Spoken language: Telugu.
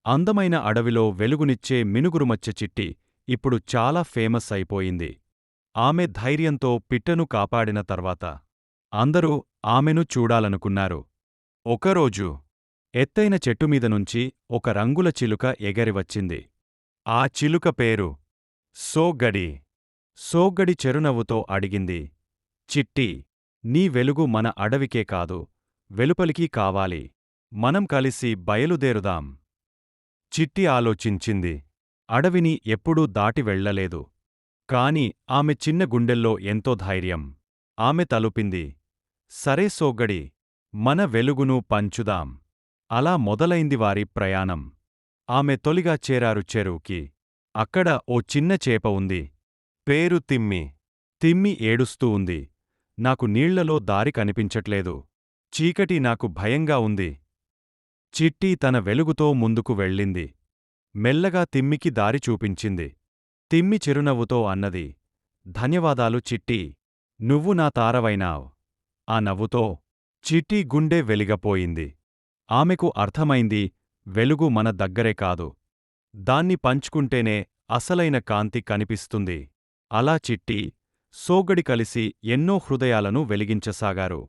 అందమైన అడవిలో వెలుగునిచ్చే మినుగురుమచ్చ చిట్టి ఇప్పుడు చాలా ఫేమస్ అయిపోయింది. ఆమె ధైర్యంతో పిట్టను కాపాడిన తర్వాత అందరూ ఆమెను చూడాలనుకున్నారు. ఒకరోజు ఎత్తైన చెట్టుమీదనుంచి ఒక రంగుల చిలుక ఎగరివచ్చింది. ఆ చిలుక పేరు సోగ్గడి. సోగ్గడి చెరునవ్వుతో అడిగింది, చిట్టి, నీ వెలుగు మన అడవికే కాదు, వెలుపలికీ కావాలి. మనం కలిసి బయలుదేరుదాం. చిట్టి ఆలోచించింది. అడవిని ఎప్పుడూ దాటి వెళ్ళలేదు. కాని ఆమె చిన్న గుండెల్లో ఎంతో ధైర్యం. ఆమె తలుపింది. సరే సోగ్గడి, మన వెలుగును పంచుదాం. అలా మొదలైంది వారి ప్రయాణం. ఆమె తొలిగా చేరారు చెరువుకి. అక్కడ ఓ చిన్న చేప ఉంది. పేరు తిమ్మి. తిమ్మి ఏడుస్తూ ఉంది. నాకు నీళ్లలో దారి కనిపించట్లేదు. చీకటి నాకు భయంగా ఉంది. చిట్టి తన వెలుగుతో ముందుకు వెళ్ళింది. మెల్లగా తిమ్మికి దారి చూపించింది. తిమ్మి చిరునవ్వుతో అన్నది, ధన్యవాదాలు చిట్టి. నువ్వు నా తారవైనావ్. ఆ నవ్వుతో చిట్టి గుండె వెలిగపోయింది. ఆమెకు అర్థమైంది, వెలుగు మన దగ్గరే కాదు, దాన్ని పంచుకుంటేనే అసలైన కాంతి కనిపిస్తుంది. అలా చిట్టి, సోగ్గడి కలిసి ఎన్నో హృదయాలను వెలిగించసాగారు.